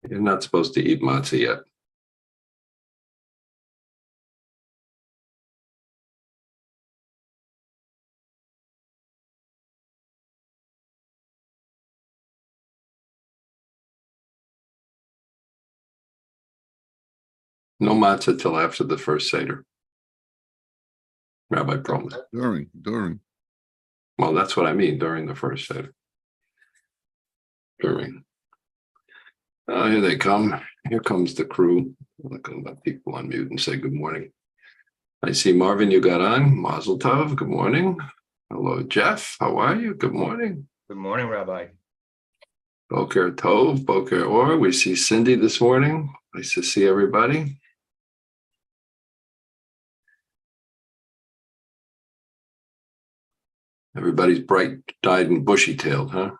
You're not supposed to eat matzah yet. No matzah till after the first Seder. Rabbi promised. During. Well, that's what I mean, during the first Seder. During. Oh, here they come. Here comes the crew. I'm going to let people unmute and say good morning. I see Marvin, you got on. Mazel tov. Good morning. Hello, Jeff. How are you? Good morning. Good morning, Rabbi. Boker Tov, Boker Or. We see Cindy this morning. Nice to see everybody. Everybody's bright-eyed and bushy-tailed, huh?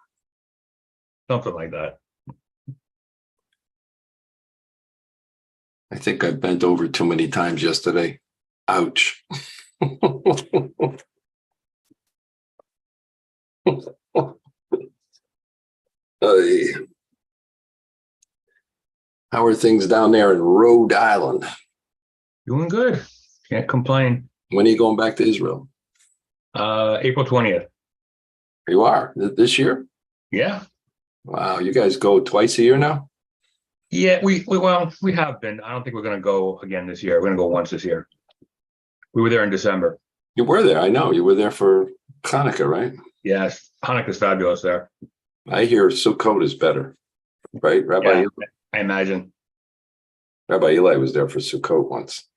Something like that. I think I bent over too many times yesterday. Ouch. How are things down there in Rhode Island? Doing good. Can't complain. When are you going back to Israel? April 20th. You are? This year? Yeah. Wow, you guys go twice a year now? Yeah, we have been. I don't think we're going to go again this year. We're going to go once this year. We were there in December. You were there, I know. You were there for Hanukkah, right? Yes, Hanukkah's fabulous there. I hear Sukkot is better, right? Rabbi Yeah, I imagine. Rabbi Eli was there for Sukkot once.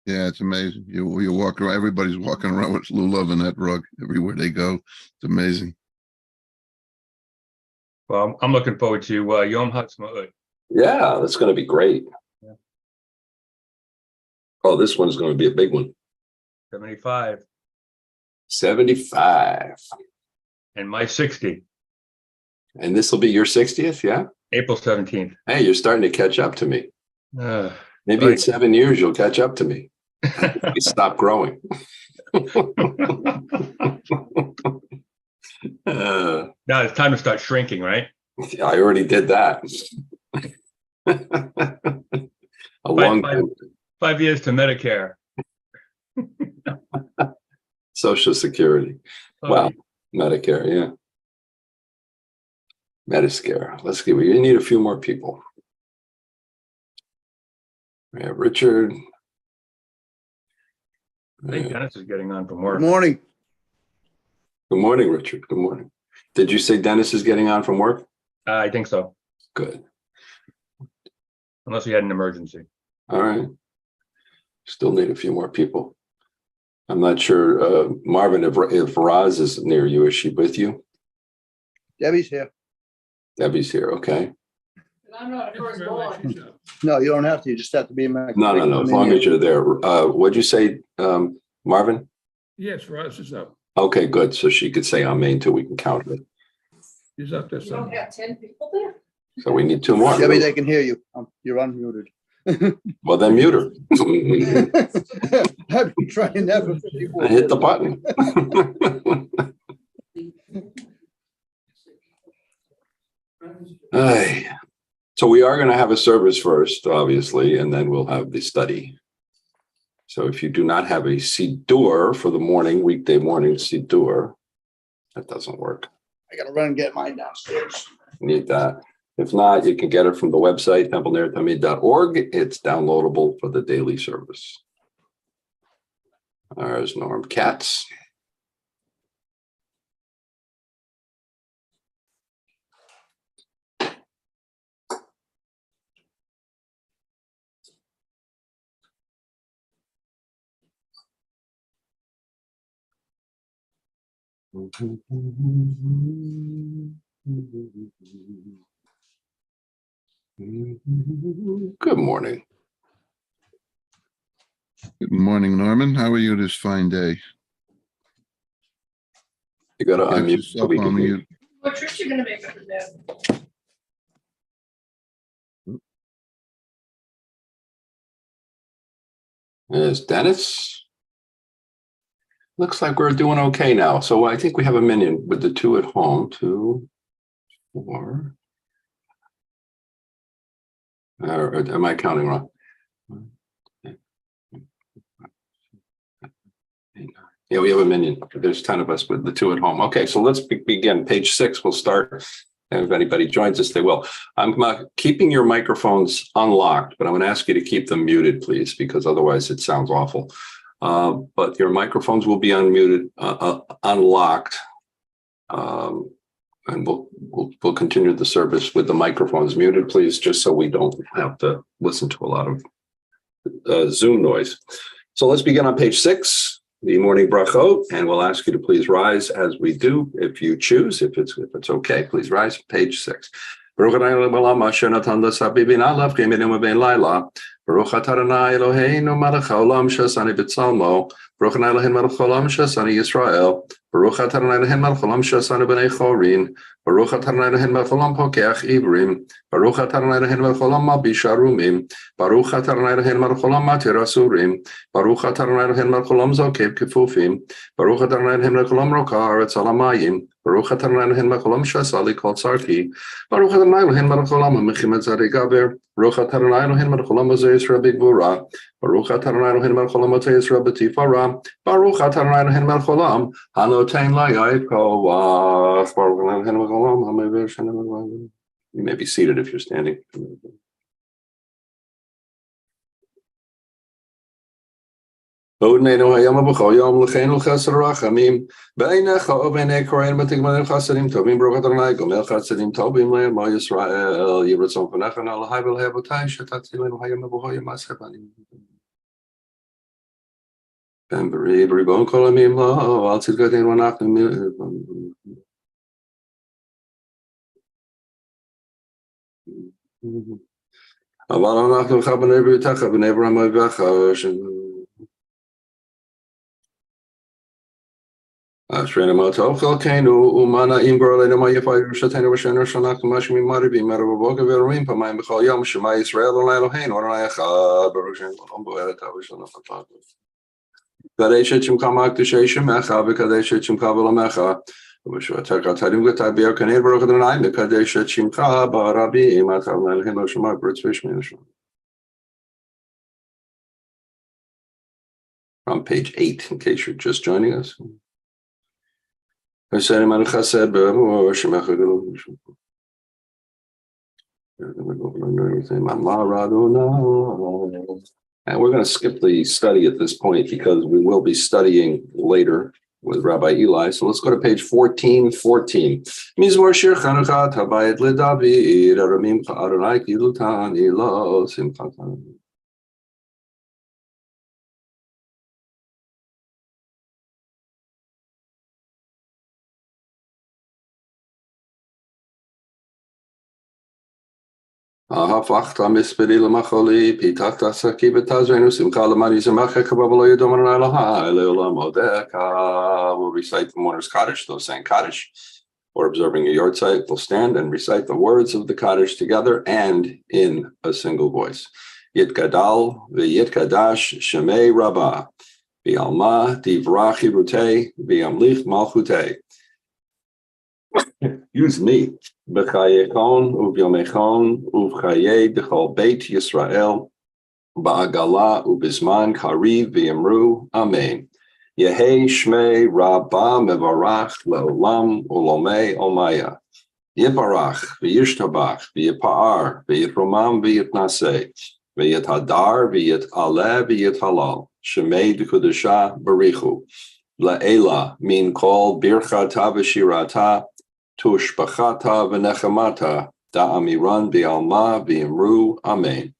Yeah, it's amazing. You walk around, everybody's walking around with lulav and that rug everywhere they go. It's amazing. Well, I'm looking forward to Yom Ha'atzmaut. Yeah, that's going to be great. Yeah. Oh, this one's going to be a big one. 75. 75. And my 60. And this will be your 60th, yeah? April 17th. Hey, you're starting to catch up to me. Maybe right. in 7 years, you'll catch up to me. You stop growing. Now it's time to start shrinking, right? I already did that. A long time. 5 years to Medicare. Social Security. Well, Medicare, yeah. Medicare. Let's see. We need a few more people. We have Richard. I think Dennis is getting on from work. Good morning. Good morning, Richard. Good morning. Did you say Dennis is getting on from work? I think so. Good. Unless he had an emergency. All right. Still need a few more people. I'm not sure, Marvin, if Roz is near you, is she with you? Debbie's here. Debbie's here, okay. I'm not first born. No, you don't have to. You just have to be in my. No. As long as you're there. What'd you say, Marvin? Yes, Roz is up. Okay, good. So she could say amen too. We can count it. He's up there You don't somewhere. have 10 people there? So we need two more. Debbie, they can hear you. You're unmuted. Well, then mute her. I've been trying that for 54 Hit the button. Ay. So we are going to have a service first, obviously, and then we'll have the study. So if you do not have a siddur for the morning, weekday morning siddur, that doesn't work. I gotta run and get mine downstairs. Need that. If not, you can get it from the website, templenertamid.org. It's downloadable for the daily service. There's Norm Katz. Good morning. Good morning, Norman. How are you this fine day? You got to Get unmute. yourself on mute. What trip you gonna make up in there? There's Dennis. Looks like we're doing okay now. So I think we have a minute with the two at home. 2, 4. Or am I counting wrong? Yeah, we have a minion. There's 10 of us with the 2 at home. Okay, so let's begin. Page 6, we'll start. And if anybody joins us, they will. I'm keeping your microphones unlocked, but I'm going to ask you to keep them muted, please, because otherwise it sounds awful. But your microphones will be unmuted, unlocked. And we'll continue the service with the microphones muted, please, just so we don't have to listen to a lot of Zoom noise. So let's begin on page 6. The morning brachot, and we'll ask you to please rise as we do, if you choose. If it's okay, please rise. Page 6. Baruch Adonai Olam asher natan l'sabi bin alav k'yeminim u'bein laila. Baruch atah Adonai Eloheinu melech haolam she'asani b'tzalmo. Baruch Adonai Eloheinu melech haolam she'asani Yisrael. Baruch atah Adonai Eloheinu melech haolam she'asani b'nei chorin. Baruch atah Adonai Eloheinu melech haolam pokeach ivrim. Baruch atah Adonai Eloheinu melech haolam malbish arumim. Baruch atah Adonai Eloheinu melech haolam matir asurim. Baruch atah Adonai Eloheinu melech haolam zokeb kefufim. Baruch atah Adonai Eloheinu melech haolam roka haaretz al hamayim. Baruch atah Adonai Eloheinu melech haolam she'asali kol tzarki. Baruch Adonai Eloheinu melech haolam ha'mechim et tzadei gaber. Baruch atah Adonai Eloheinu melech haolam hazeh Yisrael b'gvura. Baruch atah Adonai Eloheinu melech haolam hazeh Yisrael b'tifara. Baruch atah Adonai Eloheinu melech haolam hanotein la'yai koach. Baruch Adonai Eloheinu melech haolam ha'mevir shenem. You may be seated if you're standing. Odneinu hayom b'chol yom l'cheinu chesed rachamim b'einecha u'b'einei korein b'tigmanim chasedim tovim Baruch Adonai gomel chasedim tovim le'emo Yisrael yivratzon v'necha na'alahai v'le'avotai shetatzilenu hayom b'chol yom ashevanim ben b'ri b'ribon kol amim lo al tzidkatein v'anachnu aval anachnu v'cha b'nei b'ritecha b'nei b'ramai v'cha Ashrena Matov Chalkenu Umana Imgorlena Mayafai Rushatena Rashana Shanak Mashmi Maribi Maraboga Verim Pamay Michal Yom Shema Israel Elohein or Nayacha Barushan Boeta Vishana Fatat. Kadesha Chimkamak to Sheshim Mecha, Kadesha Chimkabala Mecha, Vishwatakatim Gatabia Kanev Rokanai, the Kadesha Chimka Barabi, Matal Hinoshima, British Ministry. On page 8, in case you're just joining us. And we're going to skip the study at this point because we will be studying later with Rabbi Eli. So let's go to page 14. Mizmor Shir Chanukah Habayit LeDavid Aramim Adonai Kilutani Lo Simchatan. Hafachta mispedi lemacholi pitachta saki betazrenu simcha lemani zemacha kababalo yodoman alaha eleolam odeka. We'll recite the mourner's Kaddish, those saying Kaddish or observing a yard site will stand and recite the words of the Kaddish together and in a single voice. Yit gadal v'yit kadash shemei rabbah v'alma divrach hirutei v'amlich malchutei. Use me. B'chayechon u'vyomechon u'v'chayei d'chol beit Yisrael ba'agala u'bizman kariv v'yamru amen. Yehei shmei rabba mevarach le'olam u'lomei omaya. Yiparach v'yishtabach v'yipa'ar v'yitromam v'yitnaseh v'yithadar v'yit'aleh v'yithalal shemei d'kudusha barichu la'ela min kol birchata v'shirata Tushbachata v'nechamata da'amiran v'alma v'imru amen.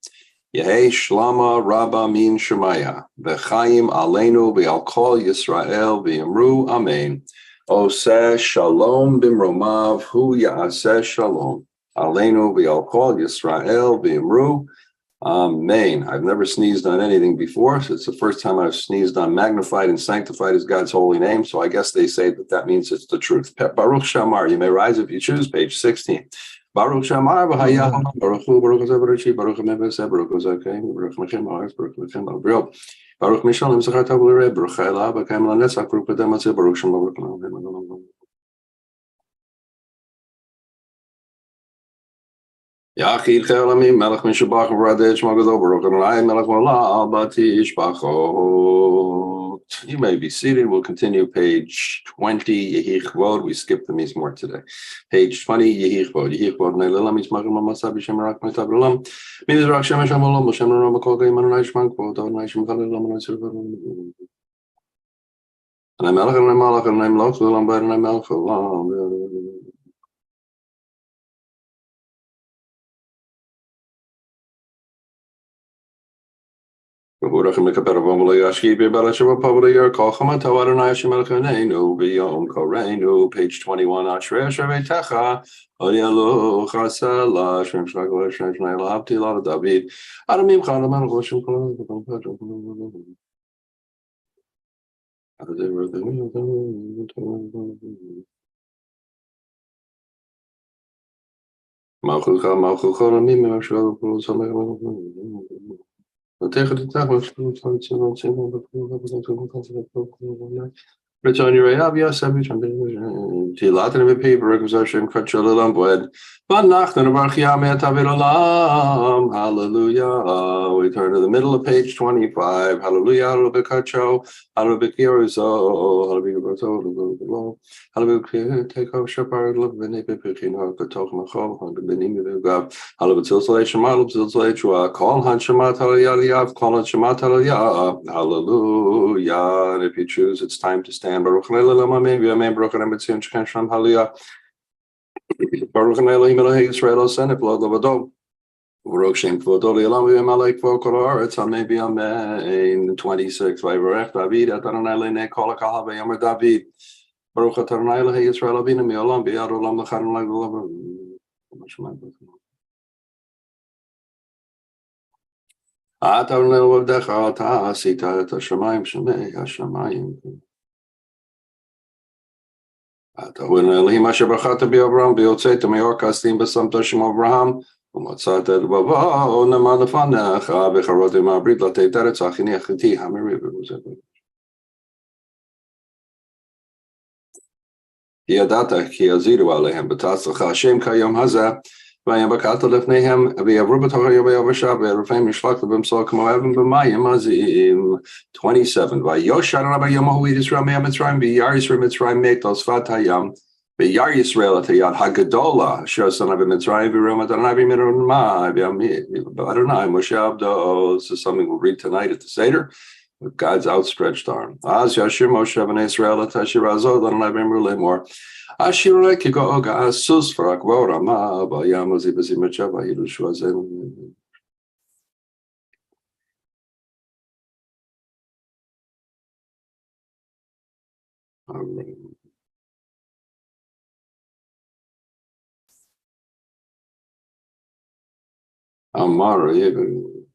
Yehei shlama rabba min shemaya v'chaim aleinu v'al kol Yisrael v'imru amen. Oseh shalom b'mromav hu ya'aseh shalom aleinu v'al kol Yisrael v'imru amen. I've never sneezed on anything before, so it's the first time I've sneezed on magnified and sanctified is God's holy name. So I guess they say that means it's the truth. Baruch Shamar, you may rise if you choose, page 16. Baruch Shamar, v'hayah, Baruch Hu, Baruch Zevarachi, Baruch Meveseh, Baruch Zakei, Baruch Mechem Haaretz, Baruch Mechem Avril, Baruch Mishalim Zachar Tavulere, Baruch Chayla, B'Kaim Lanetzach, Baruch Kadem Atzeh, Baruch Shem, Baruch Nam. Yachid Chelami, Melech Mishabach Radich Magadobro, and I Melech Wala, Batish Bachot. You may be seated. We'll continue page 20, Yehichvod. We skipped the Mizmor today. Page 20, Yehichvod. Yehichvod, Neilela, Mizmach, Mamasab, Shemarak, Metabulam, Mizrak, Shemesh, Amalom, Shemer, Ramakol, Gaiman, Naishman, Quote, Naishman, Kalalam, and Silver. And I'm Melech, and I'm Malach, and I'm Loch, and I'm Bad, and I'm Melech, Page 20, Ashrei Shevetecha, Odielu Chasela, Shem Shagol, Shem Shnei Lahavti, Lada David, Adamim Chalaman, Roshim Malchucha, Malchucha, Ramim, Mashal, tegen de dag was Return your Abias, later in the paper, Hashem Kachalalam Wed, but Nachten of Archiam Tavidalam, hallelujah. We turn to the middle of page 25, hallelujah, hallelujah, Kacho, hallelujah, Kirizo, hallelujah, hallelujah, take off Shapar, look, Benepichin, Katok Machov, Benim, hallelujah, Tilsalation, Tilsalation, call Hanshamat, hallelujah, call it Shamat, hallelujah. And if you choose, it's time to stand. Baruch Baruch Baruch Israel Senate Lord Lavado. Baruch Shem Kvodo Lilam Malek Vokor. It's on maybe in 26. Vayrech David Atanai Lene Kol Kahal Vayomer David. Baruch Atanai Lehi Israel Avinu Miolam Biad Olam Lachan Lag. Atanai Lavdecha Ta Sita Et Hashemayim Shemei Hashemayim. When Elohim Asher Bachata Abraham Biotzeit Mayor Kastim Basam Toshim Abraham Umatzat El Bava Onama Lefanecha Becharotim Abrit Latei Teretz Achini Achiti Hamiri Yadata Ki Azidu Alehem Betatzach Hashem Kayom Hazeh Vayam Bakata Lefnehem V'Yavru B'Torah Yovayav V'Shav V'Rufim Yishlach L'Bimsol K'Moavim B'Mayim Azim 27 Vayoshar Rabbi Yomahu Yisrael Me'am Mitzrayim V'Yar Yisrael Mitzrayim Me'tos Vat Hayam V'Yar Yisrael Atayad Hagadola Asher Son of Mitzrayim V'Rom Adonai V'Miron Ma Adonai Moshe Abdo. This is something we'll read tonight at the Seder with God's outstretched arm. Az Yashir Moshe B'nai Israel Atashir Azod Adonai V'Mir Lemor Ashira Kigoga Asus for Akvorama Bayamozi Bazimacha Yilushuazen. Amara even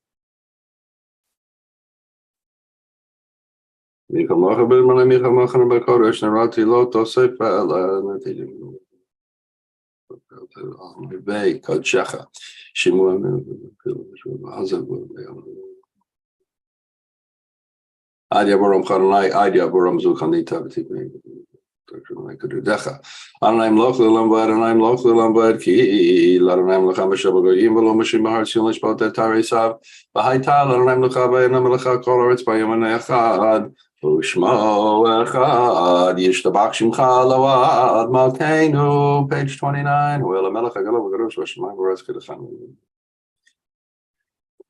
Michamacha Bilman Michamacha Bakoresh Narati Loto Sepala Bay Kochacha Shimon Adia Borom Karanai Adia Borom Zukanita and I'm local Lombard and I'm local Lombard Ki Laranam Lachamashabagoyim Velomashim Hartsionish about that Tarisav Bahai Tal and I'm Lukaba and Amalacha Kolorits by Yamanechad Ushmo Echad Yishtabak Shimcha Lawad Malkainu page 29 Well Amalacha Galogarush Vashma Varazkidachan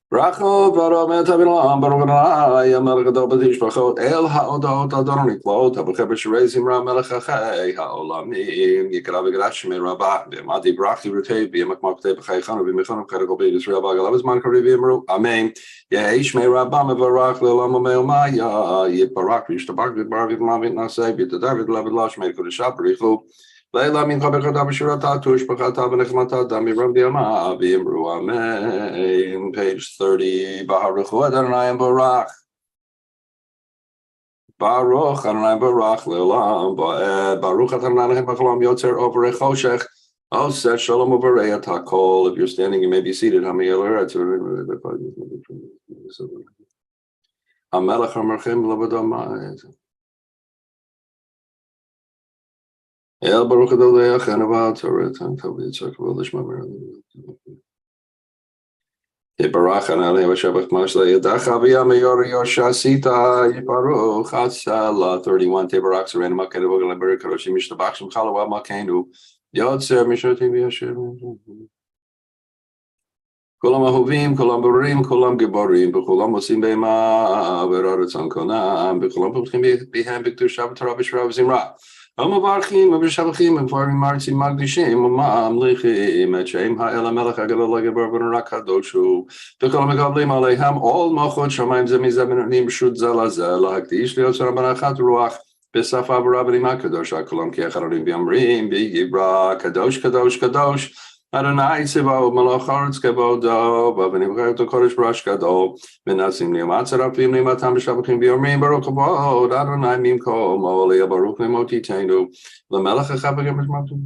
Rachel, Baruch Metabilam, Baruch Adonai, Melech Adon B'Tish B'Chot, El Ha'odot Adon Niklot, Habucheber Sherezim Ra Melech Achei Ha'olamim, Yikra V'Gadash Shemei Rabah, V'Madi Brachti Rutei, V'Yemak Maktei B'Chaychan, V'Michon V'Chadegol B'Yid Yisrael V'Agalav Zman Kari V'Yimru, Amen. Yehei Shmei Rabah Mevarach Le'olam Amei Maya, Yitbarach V'Yishtabach V'Yitbarach V'Mavit Nasei, V'Yitadar V'Yitlav V'Lav Shmei Kodeshah B'Richu, Leila min Chabechata B'Shirata Tush B'Chata B'Nechmata Dami Ram B'Yama V'Yimru Amen. Page 30. Baruch Adonai Barach. Baruch Adonai Barach Le'olam Ba'ed. Baruch Adonai B'Cholam Yotzer Ovrei Choshech. Oseh Shalom Uvarei Atakol. If you're standing, you may be seated. Hamelech HaMerchim L'Vadamai. El Baruch Adonai Chenavat Torah Tan Tavit Sakval Lishma. Yibarach Hanale Vashavach Masla Yadacha V'Yamayor Yoshasita Yibaruch Hatzala 31 Tibarak Serena Makeda Vogalaber Karoshi Mishtabachim Chalawa Makenu Yotzer Mishotim Yashim Kolam Ahuvim Kolam Burim Kolam Giborim B'Kolam Osim Beima V'Roretzon Konam B'Kolam Puchim B'Hem B'Ktur Shabbat Torah B'Shrav Zimra Amavarchim B'Shavachim B'Farim Martzim Magdishim Ma'am Lichim Etchem Ha'el Melech Agadol Lagebar V'Norak Hadoshu B'Kolam Megavlim Aleiham All Machot Shamayim Zemizabinanim Shud Zalazel Lahakdish Liotzer Abanachat Ruach B'Safa V'Rabbanim HaKadosh HaKolam Kiacharim B'Yamrim B'Yibra Kadosh Kadosh Kadosh Adonai Tzivaot Malach Haaretz Kevodo V'Nivchayot HaKodesh B'Rash Gadol V'Nasim Li'Matzarafim Li'Matam B'Shavachim B'Yomrim Baruch Havod Adonai Mimko Mo'olei Baruch Limotitenu L'Melech HaChavagim B'Shmatim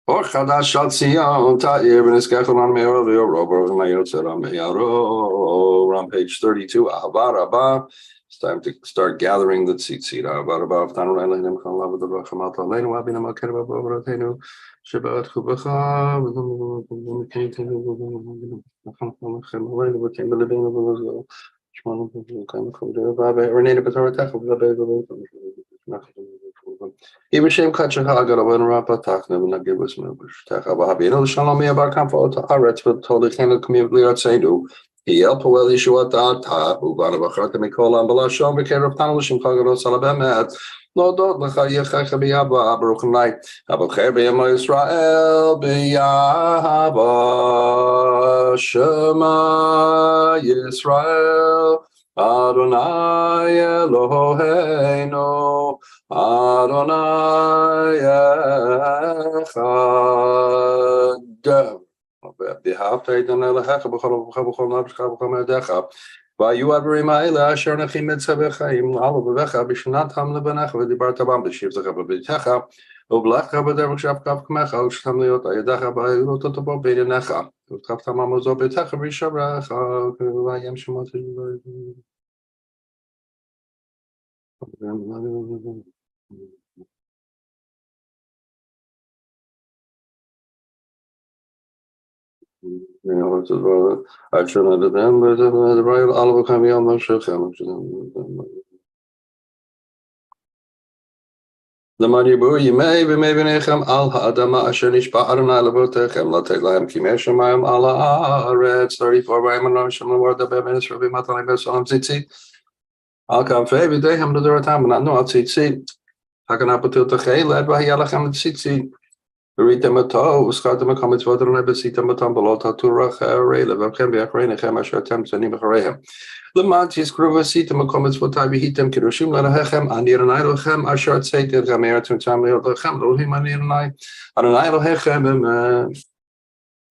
Or Chadash Shal Tzion Ta'ir V'Niskech L'man Me'or V'Yoro Baruch Ma'yotzer Me'yaro. We're on page 32. Ahava Rabbah. It's time to start gathering the tzitzit. Ibishem Kachah Garavan Rapa Takna and Nagibus Milbush Takabahabino Shalom Yabar Kampo Aretz with Tolikana community Saidu. El Poel Yeshua Data, Ubanabachat Mikol Ambalashon, Vicar of Panelishim Kagaro Salabemet, no dot Lachayach Biaba, Broken Night, Abucher Bema Israel, Biaba, Shema Yisrael, Adonai Eloheinu, Adonai Echad. והיו הדברים האלה אשר נחים את צווחים על ובך בשנתם לבניך ודיברת בם בשבתך בביתך ובלך בדרך שבקו כמך ושתם להיות הידך בעילות אותו בעיניך ותקפת ממוזו ביתך וישברך וים שמות I should have them, but the right all of coming on my show. The Maribu, you may be maybe Nechem al Hadama Ashanish Baran Alabotechem, Latelam Kimeshamayam Allah Red 34 by Manasham word the Bemis Rabbi Matan Besalam Titi. I'll come favor day him to the time, but not Titi. Hakanapatil Tache, led by Yalacham Titi. Ritamato, Scotama comments water and Ebesita Matambalota to Rachel, Vamkembe Akrena Hamash attempts and Nimaharehem. The Mantis Gruvasita comments what I beat them Kirushim Lanahechem, and near an idle hem, Ashart say to Gamer to Tamil of the Ham, him and near night, and an idle hechem,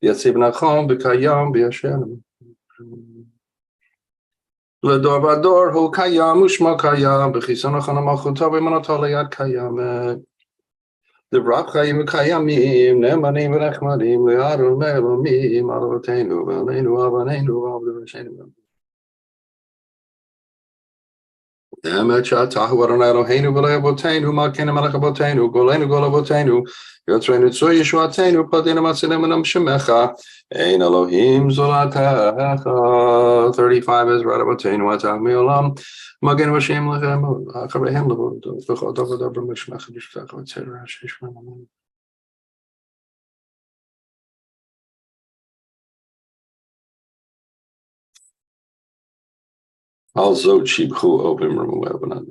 Yatsibnachom, Bekayam, Biashem. Ledovador, who Kayam, Ushmakayam, Bechisanachanamachuta, Manatolayat Kayam. The Rakayim Kayamim, Nemanim Rechmanim, Learu Melomim, Alavatenu, Valenu, Avanenu, Alvashenu. Damachatahu, Aranado, Valabotenu, Makinamalakabotenu, Golenu Golabotenu, Yotrenu Soyishwatenu, Padinamatsenemanam Shemecha, Ein Elohim Zolataha, 35 is Radabotenu, Atamiolam. Magen Vashem Lachem, Akarehem Lavo, the Hodova Mishmach, etc. Also, cheap who open room webinar.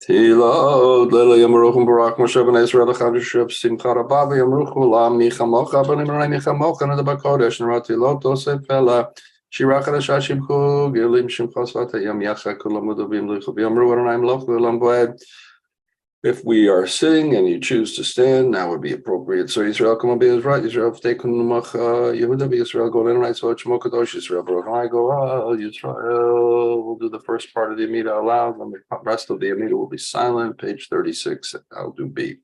Tilo, Lily Yamaruchum Barak, Moshe Ben Israel, Chadiship, Simchara Babi, Yamruchulam, Nichamocha, Benim Nichamocha, and the Bakodesh, and Ratiloto, Sepela. Shirachar Shashim Ku Gilim Shimchosvat Yam Yacha Kulamudovim Lichubiyamru and I'm Lochvilamboed. If we are sitting and you choose to stand, now would be appropriate. So Israel come be is right. Israel Tekun Yehuda be Israel go in right. So Chmokadosh Israel Baruch I go Israel. We'll do the first part of the Amida aloud, and the rest of the Amida will be silent. Page 36. I'll do B.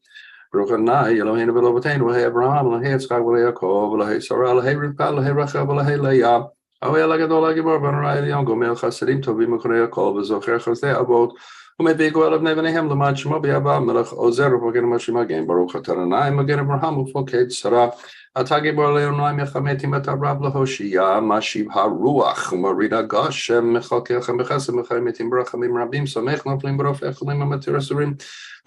Baruch Hanai Eloheinu V'Lovateinu L'Hei Abraham L'Hei Yitzchak L'Hei Yaakov L'Hei Sarah L'Hei Rivka L'Hei Rachel L'Hei Leah. Oh, yeah, like a dog, like a barber, and right, young Gomel Hasidim, Toby Makorea, call the Zocher Hosea about ומביגו עליו נבניהם למען שמו ביבא מלך עוזר ובוגר משהו מגן ברוך אתה אדוני מגן אברהם ופוקד שרה אתה גיבור עלינו מלחמתם את הרב להושיע משיב הרוח ומוריד הגשם מחלקך בחסד מחיים מתים ברחמים רבים סומך נופלים ברופא חולים ומתיר אסורים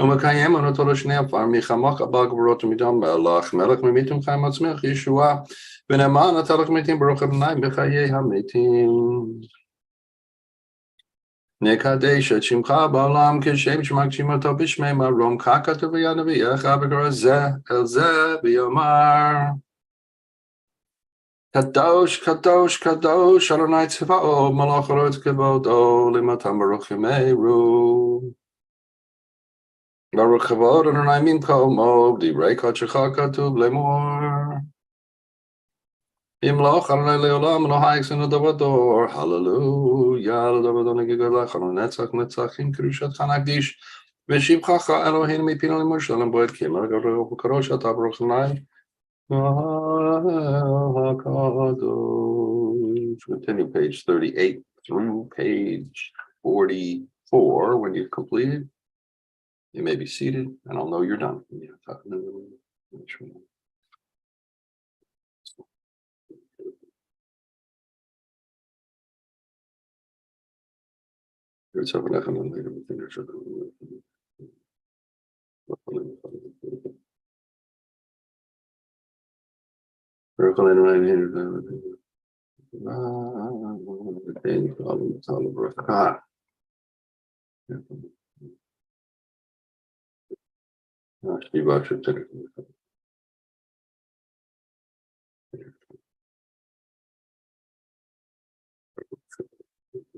ומקיים אותו לשני עפר מחמך הבא גבורות ומדם מלך ממיתים חיים עצמך ישועה ונאמן אתה לך מתים ברוך אדוני בחיי המתים נקדש את שמך בעולם כשם שמקשים אותו בשמי מרום כך כתוב ביד נביאך וקרא זה אל זה ויאמר קדוש קדוש קדוש אדוני צבאות מלך אלוהים כבודו למעתם ברוך ימירו ברוך כבוד אדוני ממקומו דברי קודשך כתוב לאמור ימלוך אדוני לעולם לא היגסנו דור ודור הללויה לדור ודור נגיגו לך לנצח נצחים קדושתך נקדיש ושבחך אלוהינו מפינו למושלם בועד כי מלך גדול וקדוש אתה ברוך אדוני Continue page 38 through page 44. When you've completed, you may be seated, and I'll know you're done.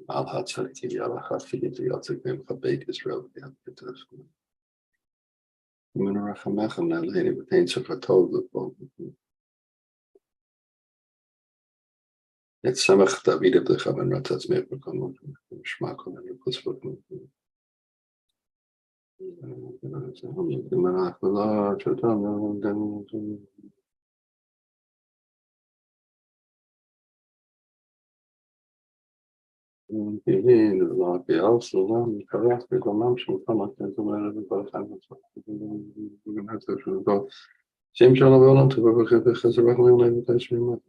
Al Hatzati Yalachat Fidit Yatzik Chabait Israel Munarachamechem Naleni Batain Sachatov It's Samach David of the Chavan Ratats Mekon Shmakon and Putzvot. Shem Shalom Olam to Chazarach Leonel Tashmi.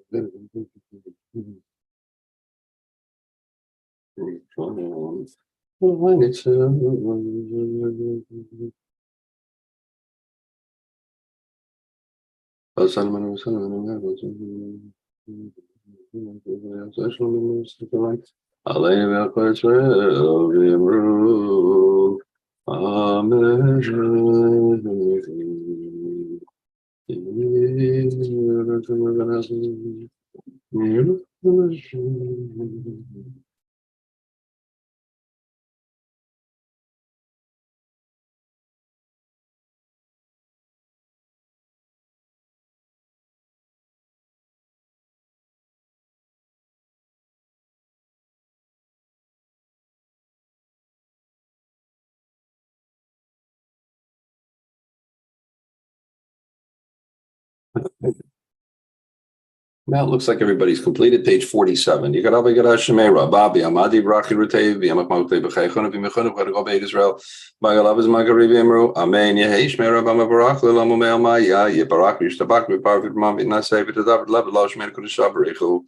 Well, it looks like everybody's completed page 47. You got Abba Gadash Shemera, Babi, Amadi, Brachi, Rutev, Yamakmokte, Bechaychon, Bimechon, Bechaychon, Israel, Magalav is Magari, Bimru, Amen, Yehesh, Mera, Bama Barak, Lamu Maya, Yebarak, Yishtabak, Biparvit, Mam, Nasay, David, Lev, Losh, Merkush, Barichu,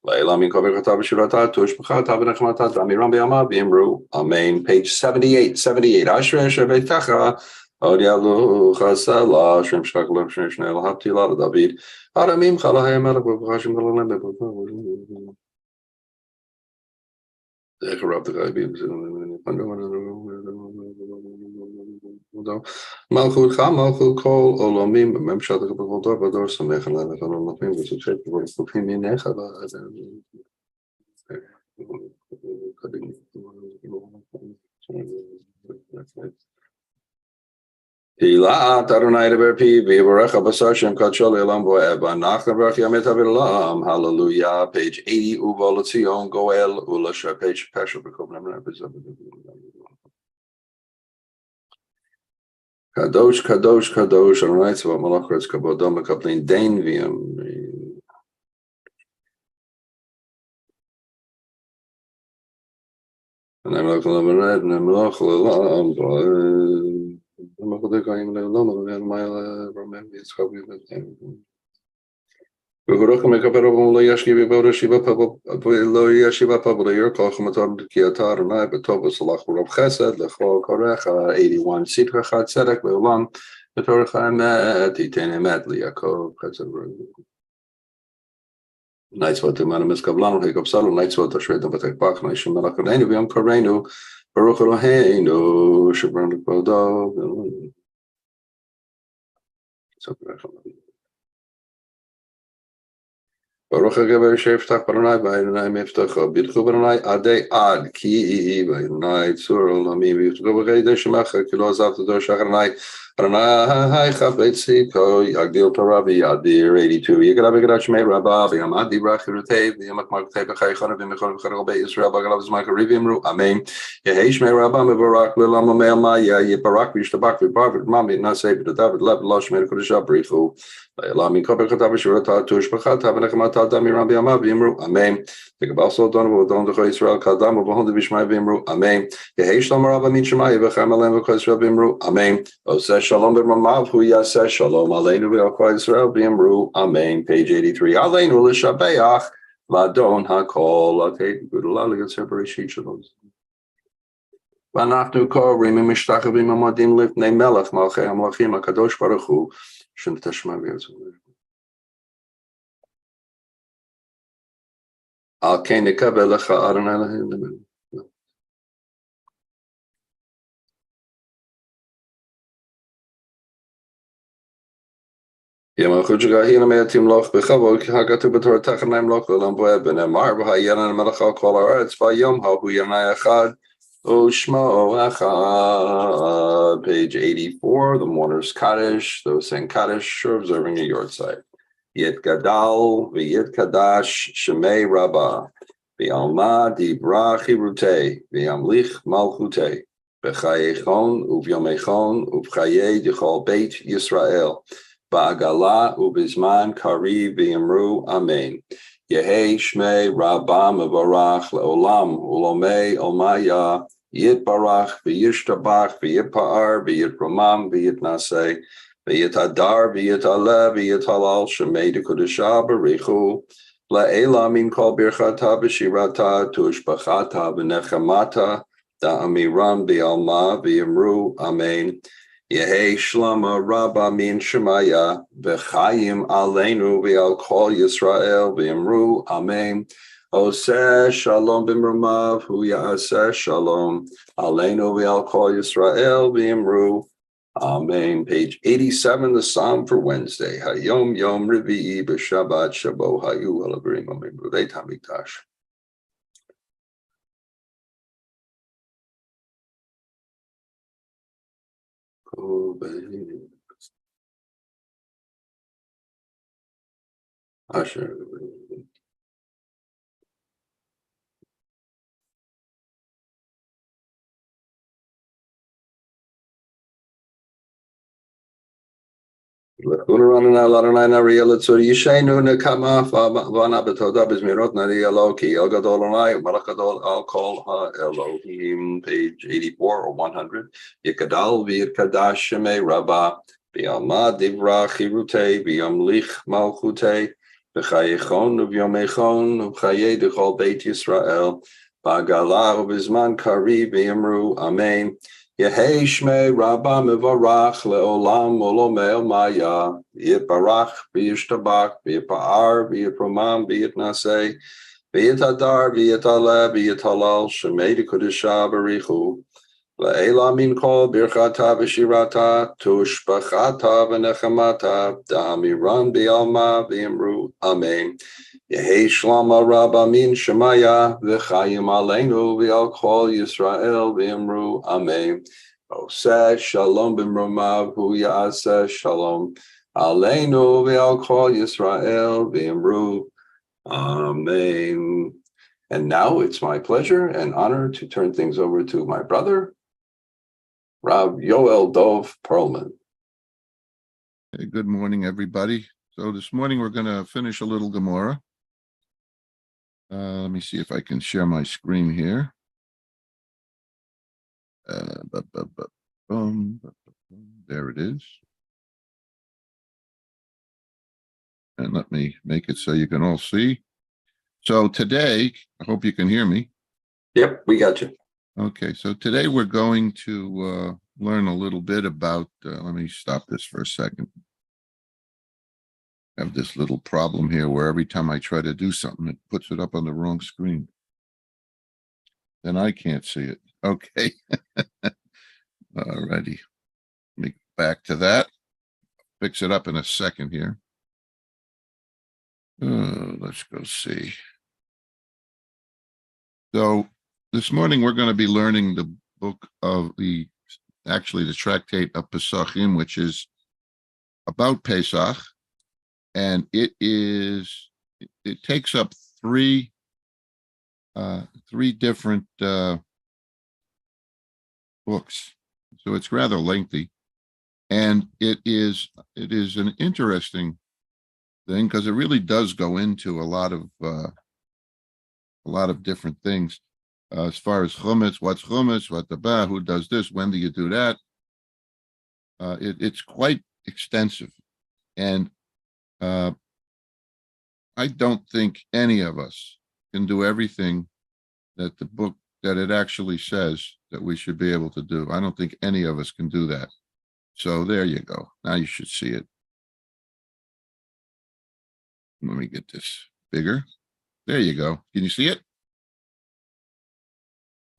Lailamin, Kovakata, Shurata, Tushbaka, Tabanakmata, Damiram, Bama, Bimru, Amen, page 78, Ashra, Shabetacha. Odialu Chasala, Shrim Shakla, Shrim Shnel, Haptila, David, Aramim, Khalahem, Hashim, the corrupt guy beams Malchut Cham, Malchut Kol, Olomim, Memshat, the Bodor, Bodor, some Mechan, and Olomim, which is a check for him in Nechaba. Hila Adonai Berpi Vivarecha Basashim Kachol Elam Boeba Nachnavrach Yamet Avilam Hallelujah page 80 Uvolatzion Goel Ulasha page Pesha Kadosh Kadosh Kadosh Adonai Tzva Malachres Kabodom Kaplin Dain Viam Baruch mekaparom lo yashkivi boda shiva pablo lo yashiva pablo yor kolchamatom kiata Adonai betovus salach baruch chesed lechol korecha 81 sitra chad tzedek leolam betorach emet titain emet liyakov chesed nights what the manamis kavlanu hekov salu nights what the shredda batek bach nishim melachadenu v'yom karenu baruch Eloheinu shabran kvodo Baruch HaGeber Sheftach Baranai Vayinai Miftacha Bidchu Baranai Adei Ad Ki Vayinai Tzur Olamim Yiftachu B'Gei Shemacha Kilo Azav Tador Shachanai Baranai Chabetzi Ko Yagdil Parabi Yadir 82 Yigadav Yigadach Shmei Rabba V'Yamadi Brachirutev V'Yamak Marktev V'Chaychana V'Mechon V'Charav Beit Yisrael V'Galav Zmaka Rivimru Amen Yehei Shmei Rabba Mevarak L'Lam Amel Maya Yiparak V'Yishtabak V'Barvit Mami Nasei V'David Lev Lo Shmei Kodesh Brichu Amen. Take a also done with Don the Israel Kadam of Honda Vishmai Vimru. Amen. Yehesh Lamar Amin Shemai Vechamalen V'Kosra Vimru. Amen. Ose Shalom B'Mamav Hu Yaseh Shalom Aleinu V'Alkoi Israel Vimru. Amen. Page 83. Aleinu L'Shabeach Ladon HaKol Atei Gudulal Yotzer Bereshit Shalom. V'Anachnu Korim Mishtachavim Amadim Lifnei Melech Malchei Hamlachim HaKadosh Baruch Hu. Shouldn't Tashma be Al Kenika Belecha Adonai. Yama Chujaga Meatim Loch Bechavo Hagatu Bator Tachanaim Loch Lamboeb and Amar Bahayan and Malachal Kolar it's by Yom Habu Yanai Achad Ushma Achad page 84 the mourner's Kaddish those saying Kaddish observing a yard site. Yit Gadal, V'Yit Kadash, Shemei Rabbah, V'Alma Dibra Chirute, V'Amlich Malchute, V'Chayechon, Uvyomechon, Uvchaye Dichol Beit Yisrael, Ba'agala, Ubizman Kari V'Yamru, Amen. Yehei Shmei Rabbah Mevarach Le'olam, Ulomei Olmaya, Yit Barach, V'Yishtabach, V'Yit Pa'ar, V'Yit Ramam, V'Yit Naseh, V'yit Adar, V'yit Aleh, V'yit Halal, Shemei D'Kodesha, Barichu, La'ela min kol birchata b'shirata, tu'ushbachata v'nechamata, da'amiram b'alma v'yamru, Amen. Yehei shlama rabba min shemaya, v'chayim aleinu v'al kol Yisrael, v'yamru, Amen. Oseh shalom b'mrumav, hu ya'aseh shalom, aleinu v'al kol Yisrael, v'yamru, Amen. Page 87, the Psalm for Wednesday. Hayom Yom Revi'i B'Shabbat Shabo Hayu Alabarim Amen. B'Beit HaMikdash. Asher. Unarana Larana Riela Tsur Yishenu Nekama Vana Betoda Bizmirot Nari Eloki Elgadolonai Malakadol Al Kol Ha Elohim page 84 or 100 Yikadal Vir Kadash Shemei Rabba Bialma Divra Chirute Biamlich Malchute B'Chayechon Uvyomechon Ubchaye Dechol Beit Yisrael Ba'Gala Ubizman Kari Biamru Amen. Yehei Shmei Rabba Mevarach Leolam Olomei Maya Yiparach V'Yishtabach V'Yipa'ar V'Yipramam V'Yitnaseh V'Yit Adar V'Yit Aleh V'Yit Halal Shemei D'Kodesha Barichu La'ela min kol birchata v'shirata tushbachata v'nechamata da'amiran b'alma v'yamru Amen. Yehei shlama rabba min shemaya v'chayim aleinu v'al kol Yisrael v'yamru Amen. Oseh shalom b'mrumav hu ya'aseh shalom aleinu v'al kol Yisrael v'yamru Amen. And now it's my pleasure and honor to turn things over to my brother, Rav Yoel Dov Perlman. Hey, good morning, everybody. So this morning we're going to finish a little Gemara. Let me see if I can share my screen here. There it is. And let me make it so you can all see. So today, I hope you can hear me. Yep, we got you. Okay, so today we're going to learn a little bit about, let me stop this for a second. I have this little problem here where every time I try to do something, it puts it up on the wrong screen. Then I can't see it. Okay. Alrighty. Let me go back to that. Fix it up in a second here. Let's go see. So this morning we're going to be learning the book of the tractate of Pesachim, which is about Pesach, and it takes up three different books, so it's rather lengthy, and it is an interesting thing because it really does go into a lot of different things as far as chumetz, what's chumetz, what the ba, who does this, when do you do that. It's quite extensive, and I don't think any of us can do everything that the book that it actually says that we should be able to do. I don't think any of us can do that. So there you go. Now you should see it. Let me get this bigger. There you go. Can you see it?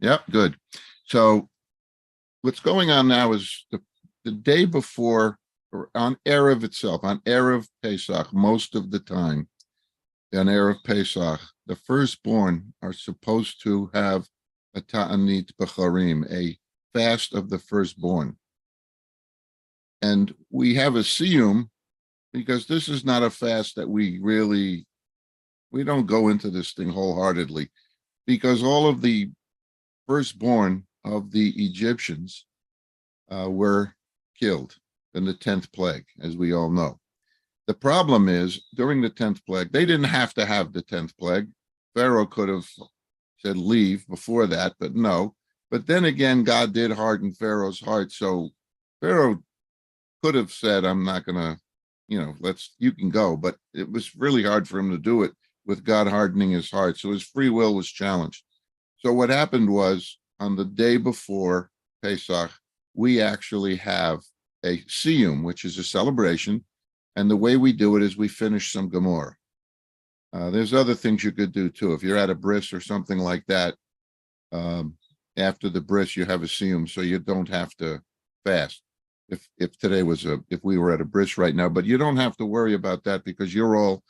Yep, good. So what's going on now is the day before, or on Erev itself, on Erev Pesach, most of the time, on Erev Pesach, the firstborn are supposed to have a ta'anit b'charim, a fast of the firstborn. And we have a siyum, because this is not a fast that we don't go into this thing wholeheartedly, because all of the firstborn of the Egyptians were killed in the 10th plague, as we all know. The problem is, during the 10th plague, they didn't have to have the 10th plague. Pharaoh could have said leave before that, but no. But then again, God did harden Pharaoh's heart. So Pharaoh could have said, I'm not going to, you can go. But it was really hard for him to do it with God hardening his heart. So his free will was challenged. So what happened was, on the day before Pesach, we actually have a siyum, which is a celebration. And the way we do it is we finish some Gemara. There's other things you could do too. If you're at a bris or something like that, after the bris, you have a siyum, so you don't have to fast. If we were at a bris right now, but you don't have to worry about that because you're all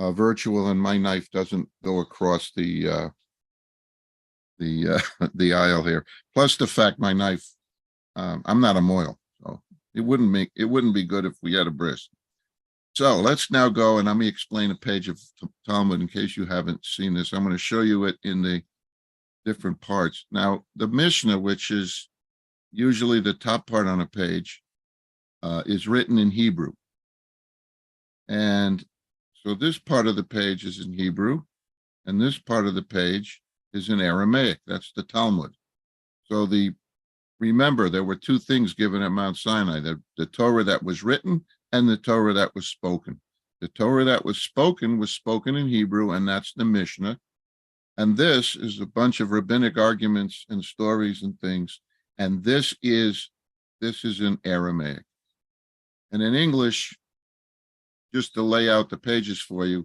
virtual, and my knife doesn't go across the aisle here. Plus the fact my knife, I'm not a moil, so it wouldn't be good if we had a bris. So let's now go and let me explain a page of Talmud in case you haven't seen this. I'm going to show you it in the different parts. Now, the Mishnah, which is usually the top part on a page, is written in Hebrew. And so this part of the page is in Hebrew, and this part of the page is in Aramaic. That's the Talmud. So remember, there were two things given at Mount Sinai, the Torah that was written and the Torah that was spoken. The Torah that was spoken in Hebrew, and that's the Mishnah. And this is a bunch of rabbinic arguments and stories and things. And this is in Aramaic. And in English, just to lay out the pages for you,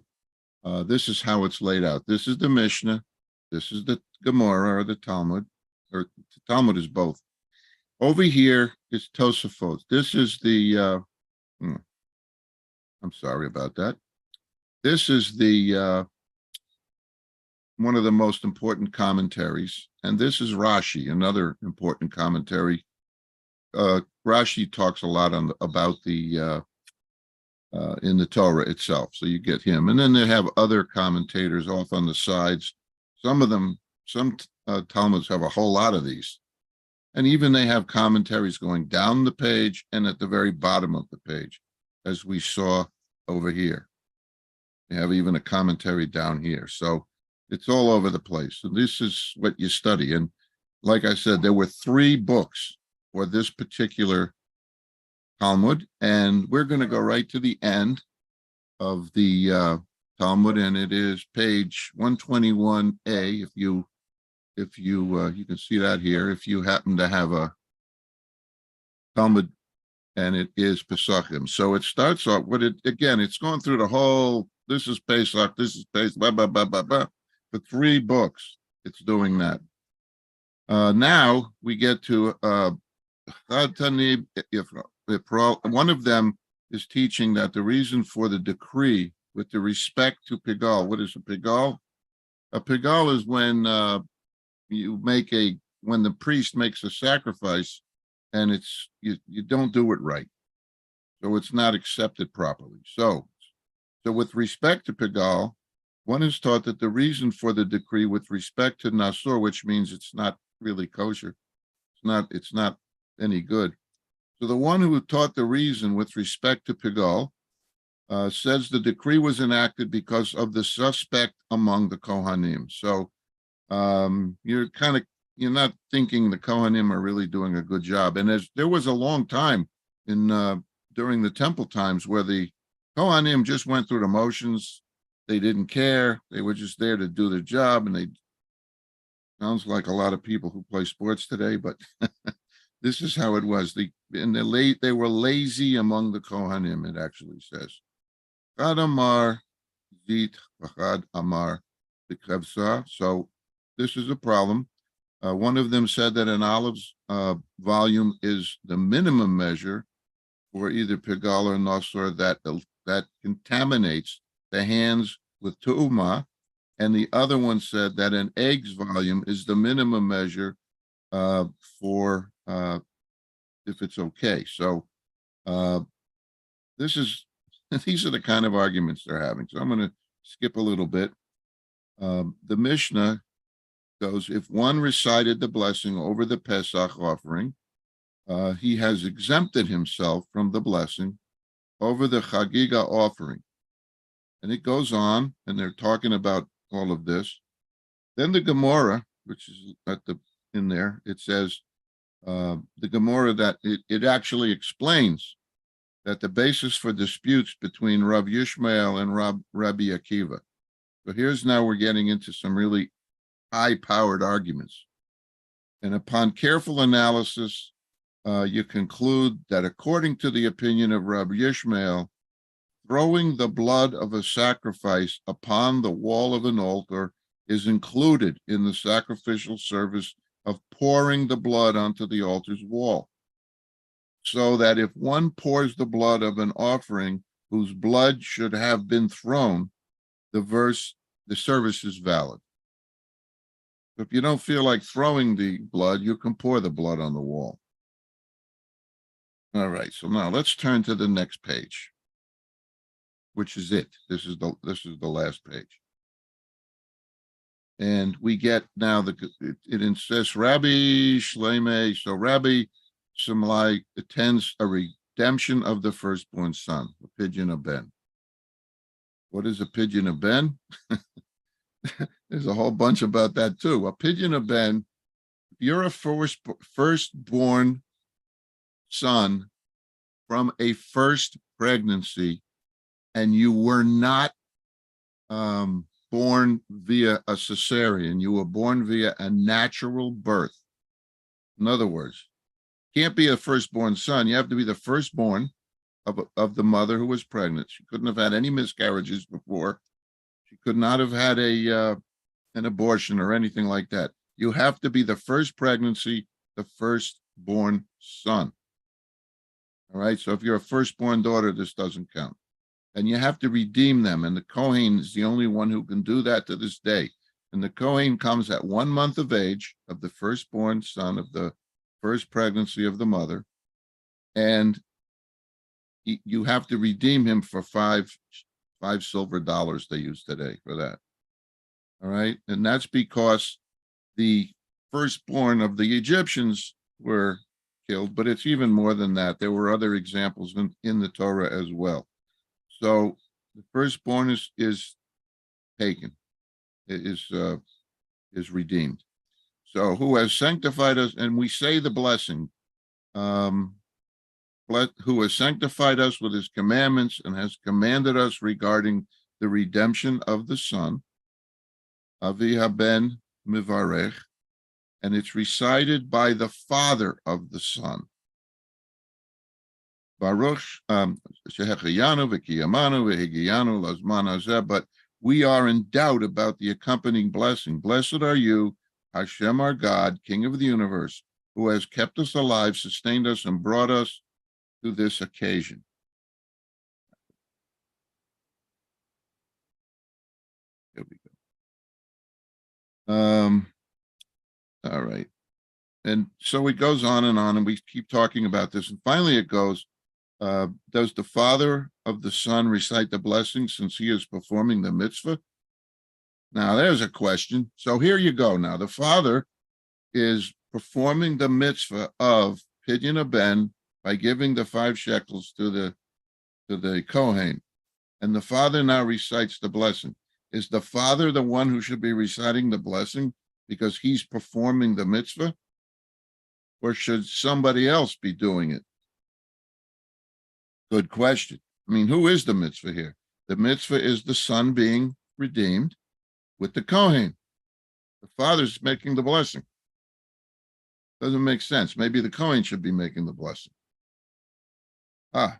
this is how it's laid out. This is the Mishnah. This is the Gemara or the Talmud, or the Talmud is both. Over here is Tosafot. This is the, I'm sorry about that. This is the one of the most important commentaries, and this is Rashi, another important commentary. Rashi talks a lot about the in the Torah itself, so you get him, and then they have other commentators off on the sides. Some Talmuds have a whole lot of these, and even they have commentaries going down the page and at the very bottom of the page, as we saw over here. They have even a commentary down here. So it's all over the place. So this is what you study. And like I said, there were 3 books for this particular Talmud, and we're going to go right to the end of the Talmud, and it is page 121a. You can see that here. If you happen to have a Talmud, and it is Pesachim, so it starts off with it again. It's going through the whole. This is Pesach. This is Pesach. Blah blah blah blah blah. For 3 books, it's doing that. Now we get to Ner Tamid Peabody. One of them is teaching that the reason for the decree with the respect to Pigal. What is a Pigal? A Pigal is when when the priest makes a sacrifice and you don't do it right. So it's not accepted properly. So with respect to Pigal, one is taught that the reason for the decree with respect to Nasor, which means it's not really kosher, it's not any good. So the one who taught the reason with respect to Pigal says the decree was enacted because of the suspect among the Kohanim. So you're not thinking the Kohanim are really doing a good job. And there was a long time during the temple times where the Kohanim just went through the motions. They didn't care. They were just there to do their job. And sounds like a lot of people who play sports today, but this is how it was. They were lazy among the Kohanim, it actually says. Chad Amar Zit Chad Amar B'Kavsa. So this is a problem. One of them said that an olive's volume is the minimum measure for either Pigal or Nosor that contaminates the hands with Tu'uma. And the other one said that an egg's volume is the minimum measure for if it's okay. So these are the kind of arguments they're having. So I'm going to skip a little bit. The Mishnah goes, if one recited the blessing over the Pesach offering, he has exempted himself from the blessing over the Chagiga offering. And it goes on, and they're talking about all of this. Then the Gemara, which is in there, it says, the Gemara that it actually explains that the basis for disputes between Rav Yishmael and Rabbi Akiva. So now we're getting into some really high-powered arguments. And upon careful analysis, you conclude that according to the opinion of Rabbi Yishmael, throwing the blood of a sacrifice upon the wall of an altar is included in the sacrificial service of pouring the blood onto the altar's wall. So that if one pours the blood of an offering whose blood should have been thrown, the service is valid. So if you don't feel like throwing the blood, you can pour the blood on the wall. All right, so now let's turn to the next page, which is it. This is the last page. And we get now it insists Rabbi Shleimeh. So Rabbi Shimlai attends a redemption of the firstborn son, a pigeon of Ben. What is a pigeon of Ben? There's a whole bunch about that too. A pigeon of Ben, if you're a firstborn son from a first pregnancy, and you were not born via a cesarean, you were born via a natural birth. In other words, can't be a firstborn son. You have to be the firstborn of the mother who was pregnant. She couldn't have had any miscarriages before. She could not have had an abortion or anything like that. You have to be the first pregnancy, the firstborn son. All right. So if you're a firstborn daughter, this doesn't count. And you have to redeem them. And the Kohen is the only one who can do that to this day. And the Kohen comes at 1 month of age of the firstborn son of the first pregnancy of the mother. And you have to redeem him for five silver dollars they use today for that. All right. And that's because the firstborn of the Egyptians were killed, but it's even more than that. There were other examples in the Torah as well. So the firstborn is taken, is redeemed. So who has sanctified us, and we say the blessing. Who has sanctified us with his commandments and has commanded us regarding the redemption of the Son, Avi haben mivarech, and it's recited by the Father of the Son. Baruch shehechayanu v'kiyamanu v'higiyanu lazman hazeh, but we are in doubt about the accompanying blessing. Blessed are you, Hashem our God, King of the universe, who has kept us alive, sustained us, and brought us to this occasion. Here we go. All right. And so it goes on, and we keep talking about this. And finally it goes, does the Father of the Son recite the blessing since he is performing the mitzvah? Now there's a question. So here you go. Now the Father is performing the mitzvah of Pidyon Haben by giving the 5 shekels to the Kohen. And the Father now recites the blessing. Is the Father the one who should be reciting the blessing because he's performing the mitzvah? Or should somebody else be doing it? Good question. I mean, who is the mitzvah here? The mitzvah is the Son being redeemed with the Kohen. The Father's making the blessing. Doesn't make sense. Maybe the Kohen should be making the blessing.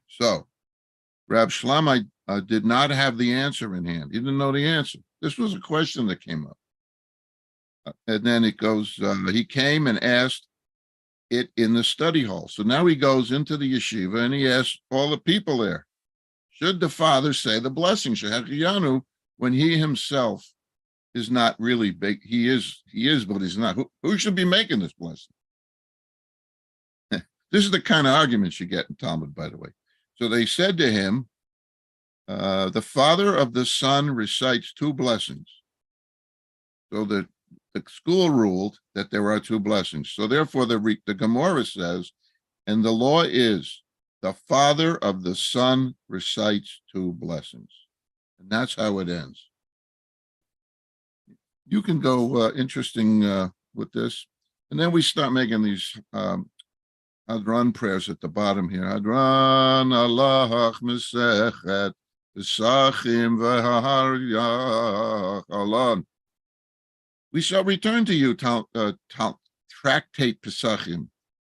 So Rab Shlamai did not have the answer in hand. He didn't know the answer. This was a question that came up. And then it goes, he came and asked it in the study hall. So now he goes into the yeshiva and he asks all the people there, should the Father say the blessing, Shehechayanu, when he himself is not really big? He is, but he's not. Who should be making this blessing? This is the kind of arguments you get in Talmud, by the way. So they said to him, the Father of the Son recites 2 blessings. So the school ruled that there are 2 blessings. So therefore the Gemara says, and the law is, the Father of the Son recites 2 blessings. And that's how it ends. You can go interesting with this. And then we start making these Hadran prayers at the bottom here. Hadran Allah Mesechet Pesachim v'Haryach Alon. We shall return to you, Tractate Pesachim,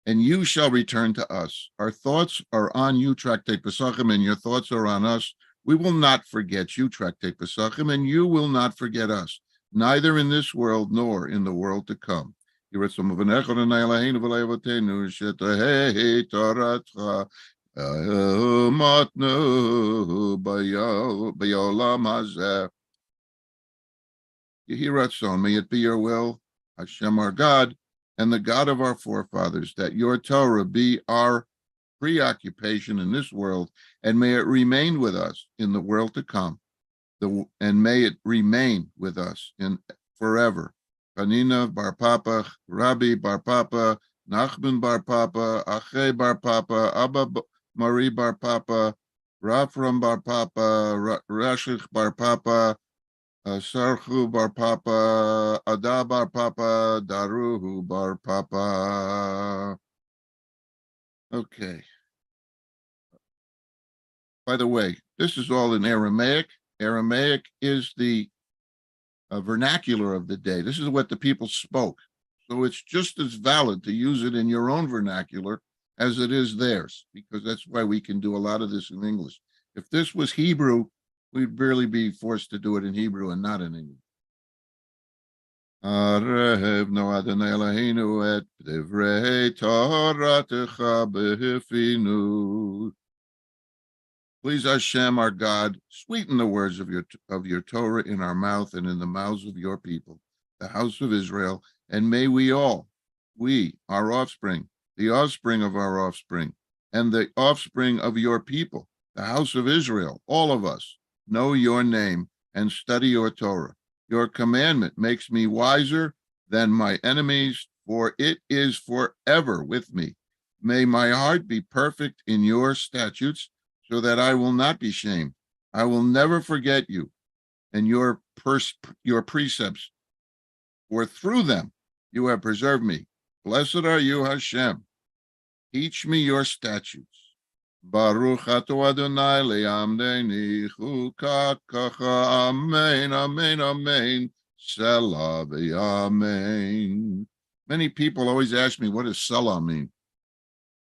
and you shall return to us. Our thoughts are on you, Tractate Pesachim, and your thoughts are on us. We will not forget you, Tractate Pesachim, and you will not forget us, neither in this world nor in the world to come. Yehiratzon, may it be your will, Hashem our God, and the God of our forefathers, that your Torah be our preoccupation in this world, and may it remain with us in the world to come, and may it remain with us in forever. Hanina bar Papa, Rabbi bar Papa, Nachman bar Papa, Ache bar Papa, Abba Marie bar Papa, Rafram bar Papa, Rashich bar Papa, Sarchu bar Papa, Ada bar Papa, Daruhu bar Papa. Okay. By the way, this is all in Aramaic. Aramaic is the vernacular of the day. This is what the people spoke. So it's just as valid to use it in your own vernacular as it is theirs, because that's why we can do a lot of this in English. If this was Hebrew, we'd barely be forced to do it in Hebrew and not in English. Please, Hashem, our God, sweeten the words of your Torah in our mouth and in the mouths of your people, the house of Israel, and may we all, our offspring, the offspring of our offspring, and the offspring of your people, the house of Israel, all of us, know your name and study your Torah. Your commandment makes me wiser than my enemies, for it is forever with me. May my heart be perfect in your statutes, so that I will not be shamed. I will never forget you and your precepts, for through them You have preserved me. Blessed are you, Hashem. Teach me your statutes. Baruch atah Adonai le'amdeni chukatkacha. Amen, amen, amen. Selah v'amen. Many people always ask me, what does Selah mean?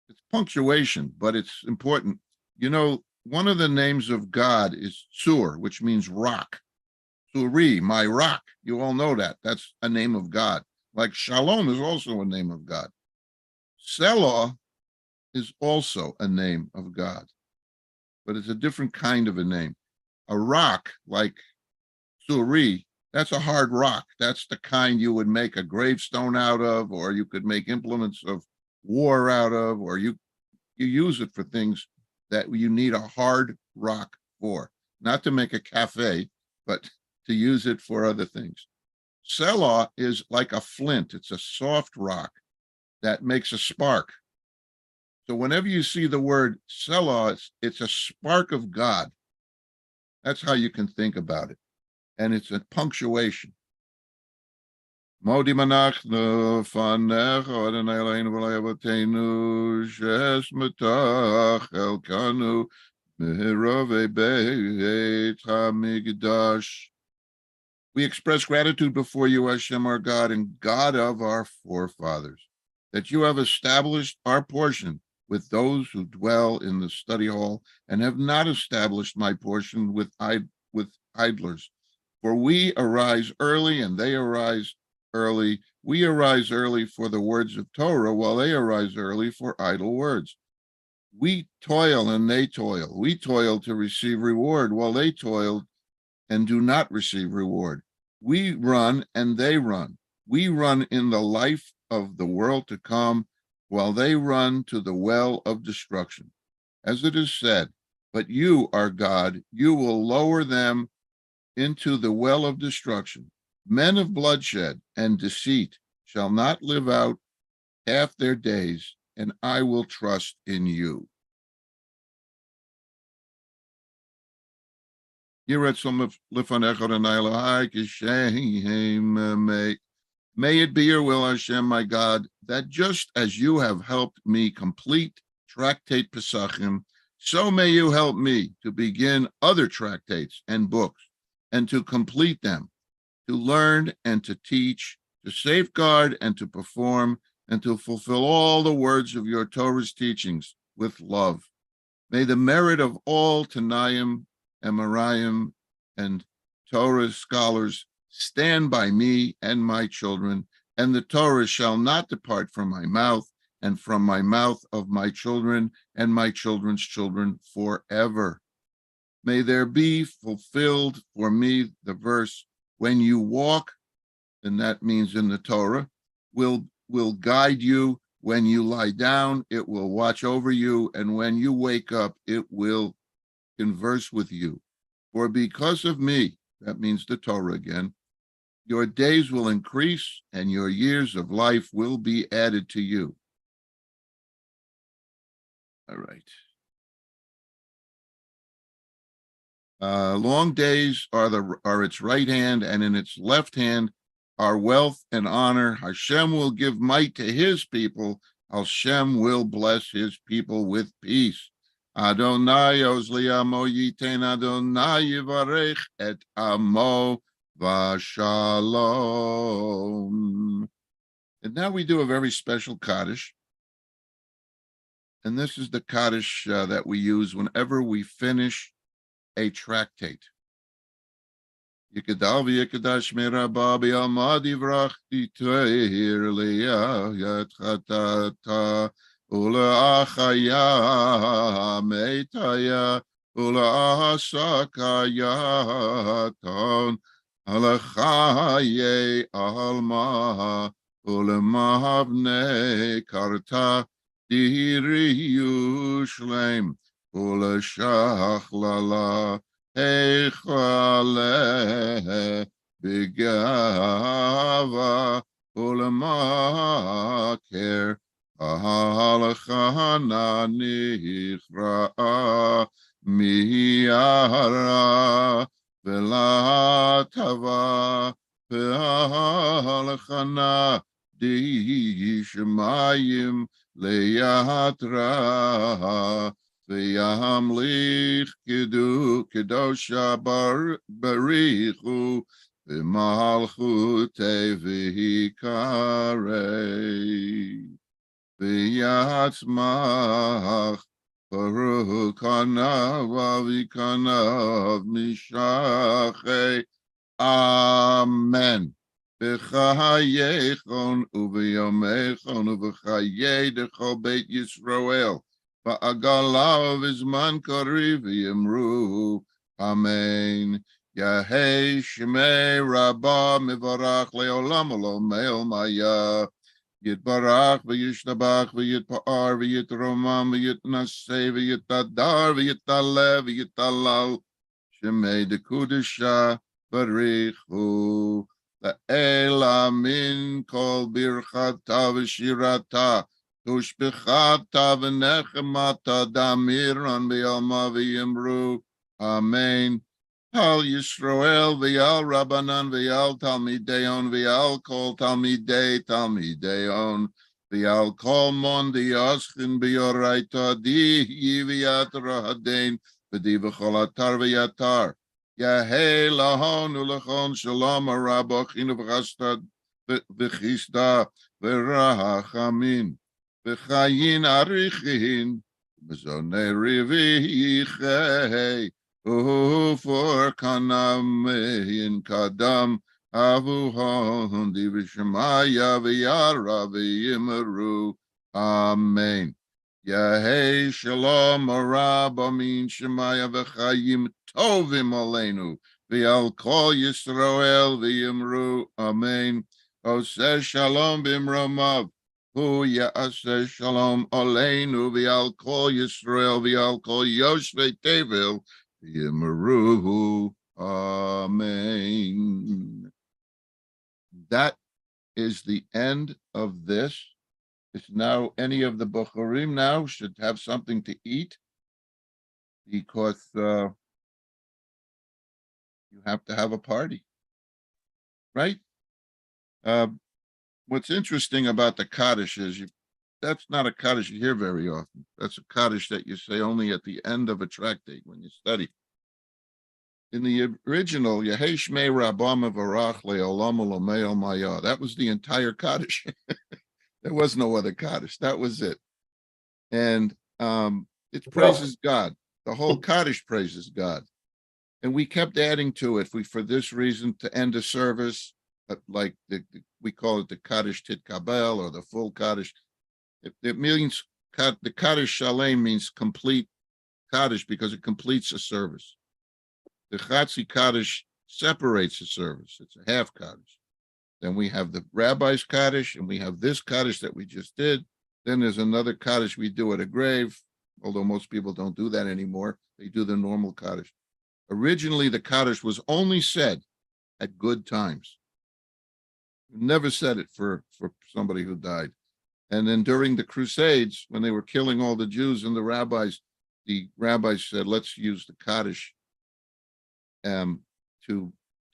It's punctuation, but it's important. You know, one of the names of God is Tsur, which means rock. Tsuri, my rock. You all know that. That's a name of God. Like Shalom is also a name of God. Selah is also a name of God, but it's a different kind of a name. A rock like Tsuri, that's a hard rock. That's the kind you would make a gravestone out of, or you could make implements of war out of, or you use it for things that you need a hard rock for, not to make a cafe, but to use it for other things. Selah is like a flint. It's a soft rock that makes a spark. So whenever you see the word Selah, it's a spark of God. That's how you can think about it. And it's a punctuation. Modi manachnu fanecha Adonai Eloheinu v'lo Avotenu shesmetach elkanu mehiravei beit hamikdash. We express gratitude before you, Hashem, our God and God of our forefathers, that you have established our portion with those who dwell in the study hall and have not established my portion with idlers. For we arise early and they arise early. We arise early for the words of Torah, while they arise early for idle words. We toil and they toil. We toil to receive reward, while they toil and do not receive reward. We run and they run. We run in the life of the world to come, while they run to the well of destruction. As it is said, but you are God, you will lower them into the well of destruction. Men of bloodshed and deceit shall not live out half their days, and I will trust in you. May it be your will, Hashem, my God, that just as you have helped me complete Tractate Pesachim, so may you help me to begin other tractates and books, and to complete them, to learn and to teach, to safeguard and to perform, and to fulfill all the words of your Torah's teachings with love. May the merit of all Tanaim, Amoraim, and Torah scholars stand by me and my children, and the Torah shall not depart from my mouth, and from my mouth of my children and my children's children forever. May there be fulfilled for me the verse, when you walk, and that means in the Torah, will guide you. When you lie down, it will watch over you, and when you wake up, it will converse with you. For because of me, that means the Torah again, your days will increase and your years of life will be added to you. All right. Long days are its right hand, and in its left hand are wealth and honor. Hashem will give might to his people. Hashem will bless his people with peace. Adonai ozli amo yiten, Adonai yivarech et amo v'shalom. And now we do a very special Kaddish. And this is the Kaddish that we use whenever we finish a tractate. Yikadal v'yikadash merabah b'yalmad yivrach titreir le'ah yatchatata ula'achaya meitaya ula'asakaya ton alachaye alma ulamavne karta diri yushlem ulashachlala Echaleh b'gava ulamaker ahalachana nichra miyara v'latava v'ahalachana di shemayim leyatra v'yamlich kedosha barichu v'malchutei v'hikarei v'yatzmach Baruch hanav avikanav mishachei. Amen. B'chayechon u'v'yomechon u'v'chayei dechol beit Yisrael v'agalav v'zman kariv v'yimru. Amen. Yahei shmei rabba mivarach le'olam olomel maya. Yitbarach v'yishtabach v'yitpa'ar v'yitromam v'yitnaseh v'yitadar v'yitaleh v'yitalal shemei dekudesha barichu la'ela min kol birchata v'shirata tushbechata v'nechemata damiran v'yalma v'yimru. Amen. Al Yisrael v'yal Rabbanan v'yal Talmideon v'yal kol Talmideon v'yal kol mon diyaschin b'yoraita di yiviyat rahadein v'di v'chol atar v'yatar yahei lahon u'lachon shalom arabachin v'chastad v'chista v'rahachamin v'chayin arichin v'zonei rivichei. For kanam in kadam avuhon divishmaya v'yara v'yimaru. Amen. Yahei shalom arab amin shemaya v'chayim tovim aleinu v'yal kol Yisrael v'yimru. Amen. Oseh shalom b'imromav. Hu ya'aseh shalom aleinu v'yal kol Yisrael v'yal kol Yoshvei Tevel. Yimaru. Amen. That is the end of this. It's now any of the Bochurim now should have something to eat because you have to have a party, right? What's interesting about the Kaddish is that's not a Kaddish you hear very often. That's a Kaddish that you say only at the end of a tractate when you study. In the original, Yehei Shmei Rabbah Mevarach Le'olam Olomei Maya. That was the entire Kaddish. There was no other Kaddish. That was it. And it praises God. The whole Kaddish praises God. And we kept adding to it. For this reason, to end a service, like we call it the Kaddish Titkabel or the full Kaddish. It means the Kaddish Shalem means complete Kaddish because it completes a service. The Chatzi Kaddish separates the service. It's a half Kaddish. Then we have the Rabbi's Kaddish, and we have this Kaddish that we just did. Then there's another Kaddish we do at a grave, although most people don't do that anymore. They do the normal Kaddish. Originally, the Kaddish was only said at good times. Never said it for somebody who died. And then during the Crusades, when they were killing all the Jews and the rabbis said, let's use the Kaddish to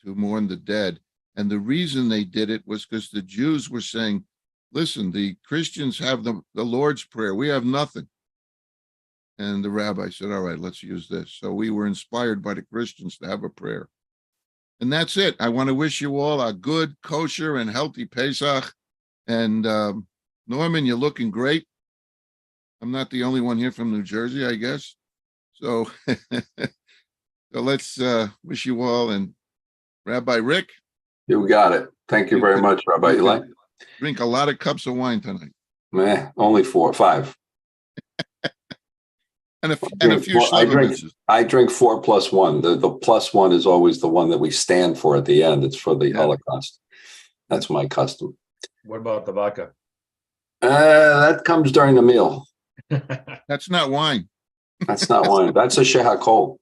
mourn the dead. And the reason they did it was because the Jews were saying, listen, the Christians have the Lord's Prayer. We have nothing. And the rabbi said, all right, let's use this. So we were inspired by the Christians to have a prayer. And that's it. I want to wish you all a good, kosher, and healthy Pesach. And Norman, you're looking great. I'm not the only one here from New Jersey, I guess. So, so let's wish you all. And Rabbi Rick. You got it. Thank you very much, Rabbi Eli. Drink a lot of cups of wine tonight. Only 4 or 5. And a few Schlegelmitzes. I drink 4 plus 1. The plus 1 is always the one that we stand for at the end. It's for the Holocaust. That's my custom. What about the vodka? That comes during the meal. That's not wine. That's not wine. That's a shehakol.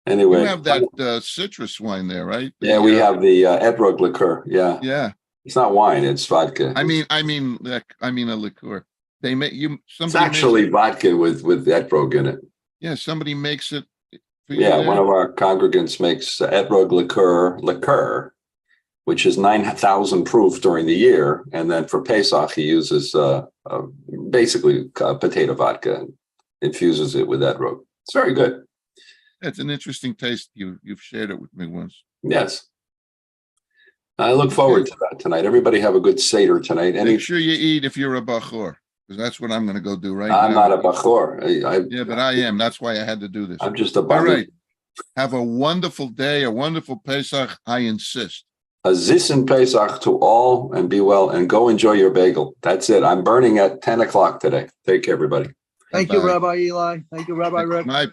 Anyway, you have that citrus wine there, right? We have the etrog liqueur. Yeah, it's not wine; it's vodka. I mean a liqueur. They make you. It's actually vodka with etrog in it. Yeah, somebody makes it. One of our congregants makes etrog liqueur, which is 9,000 proof during the year. And then for Pesach, he uses basically potato vodka and infuses it with that root. It's very good. It's an interesting taste. You've shared it with me once. Yes. I look forward to that tonight. Everybody have a good Seder tonight. Make sure you eat if you're a bachor, because that's what I'm going to go do right now. I'm not a bachor. Yeah, but I am. That's why I had to do this. I'm just a All bachor. right. Have a wonderful day, a wonderful Pesach. I insist. A zis and Pesach to all, and be well, and go enjoy your bagel. That's it. I'm burning at 10 o'clock today. Take care, everybody. Thank you, Bye. Rabbi Eli. Thank you, Rabbi Rick. My pleasure.